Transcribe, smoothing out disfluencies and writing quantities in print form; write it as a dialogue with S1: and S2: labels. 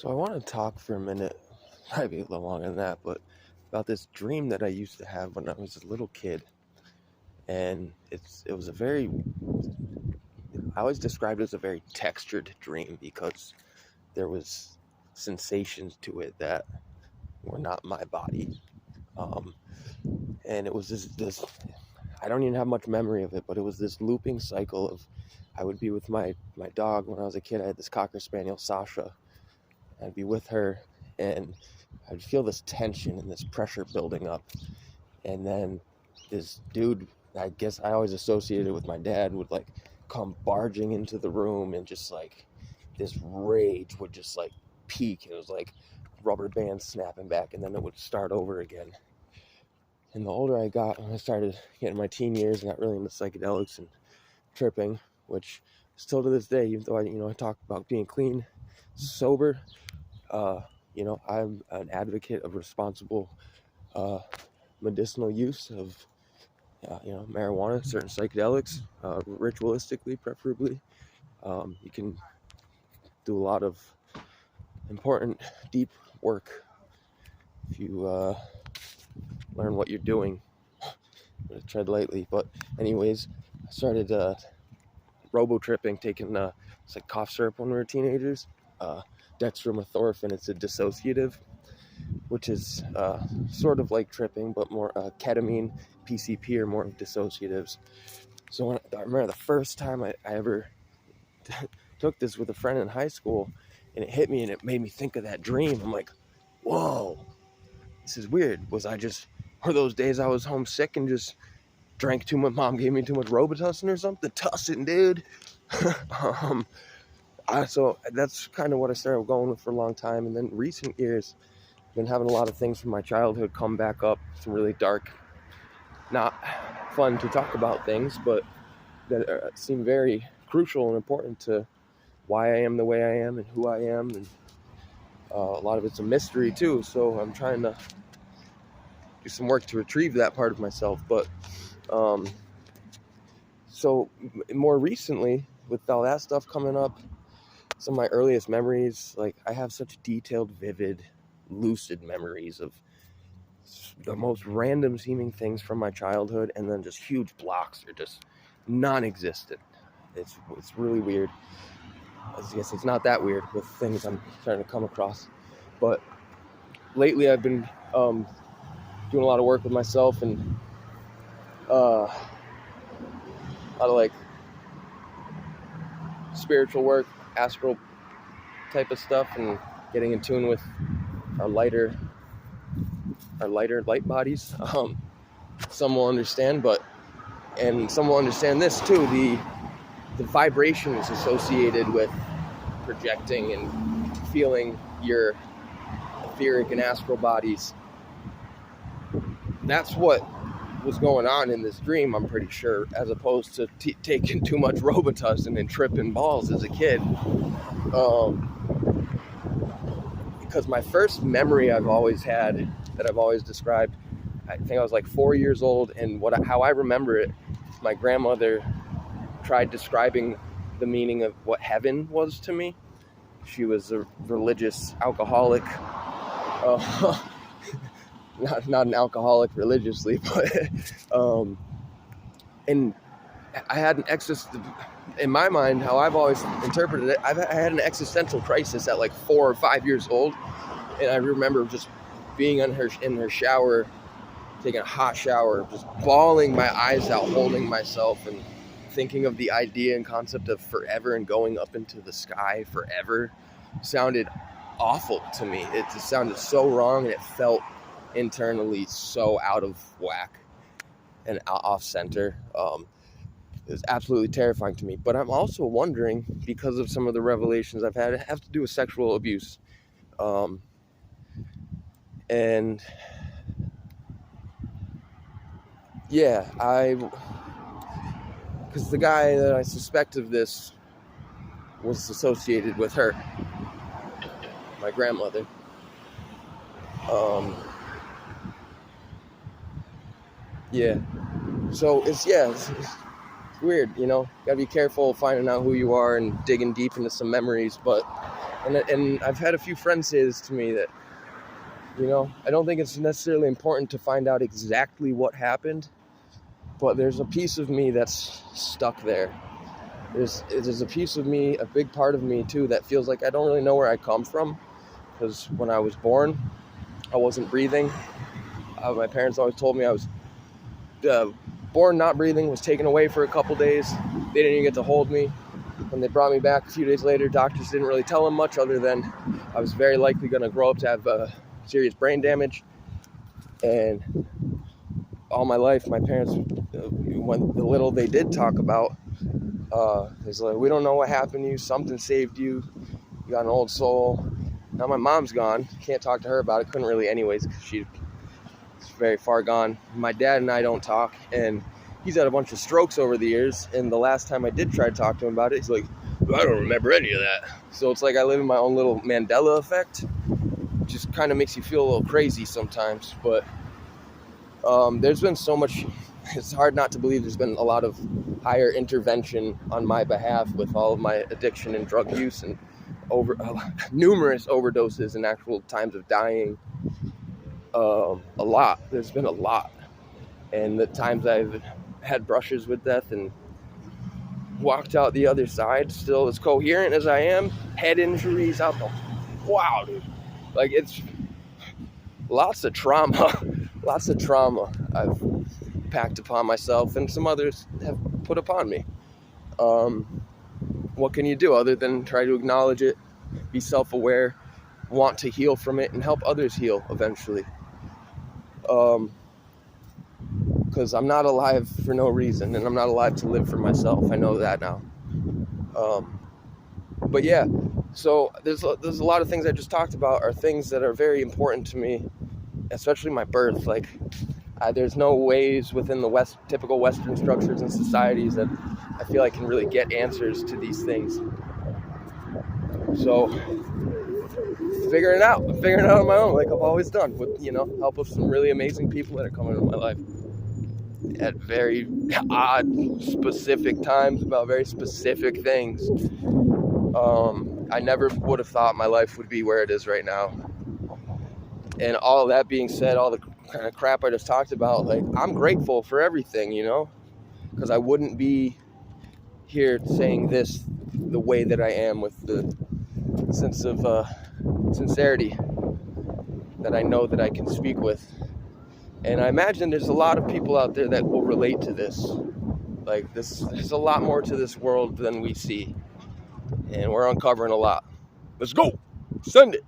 S1: So I want to talk for a minute, maybe a little longer than that, but about this dream that I used to have when I was a little kid. And it was a very, I always described it as a very textured dream because there was sensations to it that were not my body. Um, and it was this, I don't even have much memory of it, but it was this looping cycle of, I would be with my dog when I was a kid. I had this Cocker Spaniel, Sasha. I'd be with her and I'd feel this tension and this pressure building up. And then this dude, I guess I always associated it with my dad, would like come barging into the room, and just like this rage would just like peak. It was like rubber bands snapping back, and then it would start over again. And the older I got, when I started getting my teen years and got really into psychedelics and tripping, which still to this day, even though I talk about being clean, sober, I'm an advocate of responsible medicinal use of marijuana, certain psychedelics, ritualistically preferably. You can do a lot of important deep work if you learn what you're doing. I'm gonna tread lightly, but anyways, I started robo tripping, taking it's like cough syrup when we were teenagers, dextromethorphan. It's a dissociative, which is sort of like tripping, but more ketamine, PCP are more dissociatives. So I remember the first time I ever took this with a friend in high school, and it hit me, and it made me think of that dream. I'm like, whoa, this is weird. Were those days I was homesick and just drank too much? Mom gave me too much Robitussin or something? Tussin, dude. So that's kind of what I started going with for a long time. And then recent years, I've been having a lot of things from my childhood come back up. Some really dark, not fun to talk about things, but that seem very crucial and important to why I am the way I am and who I am. And a lot of it's a mystery too. So I'm trying to do some work to retrieve that part of myself. But so more recently, with all that stuff coming up, some of my earliest memories, like I have such detailed, vivid, lucid memories of the most random seeming things from my childhood, and then just huge blocks are just non-existent. It's really weird. I guess it's not that weird with things I'm starting to come across. But lately I've been doing a lot of work with myself, and a lot of like spiritual work, astral type of stuff, and getting in tune with our lighter light bodies. Some will understand, and some will understand this too. The vibration is associated with projecting and feeling your etheric and astral bodies. That's what was going on in this dream, I'm pretty sure, as opposed to taking too much Robitussin and tripping balls as a kid. Because my first memory I've always had, that I've always described, I think I was like 4 years old, and how I remember it, my grandmother tried describing the meaning of what heaven was to me. She was a religious alcoholic. Not an alcoholic religiously, but and I had an in my mind, how I've always interpreted it, I had an existential crisis at like 4 or 5 years old, and I remember just being in her shower, taking a hot shower, just bawling my eyes out, holding myself, and thinking of the idea and concept of forever and going up into the sky forever sounded awful to me. It just sounded so wrong, and it felt internally so out of whack and off center. It was absolutely terrifying to me. But I'm also wondering, because of some of the revelations I've had, it have to do with sexual abuse. And yeah, because the guy that I suspect of this was associated with her, my grandmother. Yeah. So it's weird, gotta be careful finding out who you are and digging deep into some memories. But And I've had a few friends say this to me, that, I don't think it's necessarily important to find out exactly what happened, but there's a piece of me that's stuck there. There's a piece of me, a big part of me too, that feels like I don't really know where I come from, because when I was born, I wasn't breathing. My parents always told me I was born not breathing, was taken away for a couple days. They didn't even get to hold me. When they brought me back a few days later, doctors didn't really tell them much other than I was very likely going to grow up to have serious brain damage. And all my life, my parents, when the little they did talk about, it's like, we don't know what happened to you. Something saved you. You got an old soul. Now my mom's gone. Can't talk to her about it. Couldn't really anyways, because she's very far gone. My dad and I don't talk, and he's had a bunch of strokes over the years, and the last time I did try to talk to him about it, he's like, I don't remember any of that. So it's like I live in my own little Mandela effect. It just kind of makes you feel a little crazy sometimes. But there's been so much, it's hard not to believe there's been a lot of higher intervention on my behalf with all of my addiction and drug use and numerous overdoses and actual times of dying. A lot. There's been a lot. And the times I've had brushes with death and walked out the other side still as coherent as I am, head injuries out the wow, dude. Like, it's lots of trauma I've packed upon myself, and some others have put upon me. What can you do other than try to acknowledge it, be self-aware, want to heal from it, and help others heal eventually? Because I'm not alive for no reason, and I'm not alive to live for myself. I know that now. But yeah, so there's a lot of things I just talked about are things that are very important to me, especially my birth. Like, there's no ways within the typical Western structures and societies that I feel I can really get answers to these things. So, I'm figuring it out on my own, like I've always done, with help of some really amazing people that are coming into my life at very odd, specific times about very specific things. I never would have thought my life would be where it is right now. And all of that being said, all the kind of crap I just talked about, like, I'm grateful for everything, because I wouldn't be here saying this the way that I am, with the sense of sincerity that I know that I can speak with. And I imagine there's a lot of people out there that will relate to this. Like, there's a lot more to this world than we see. And we're uncovering a lot. Let's go! Send it!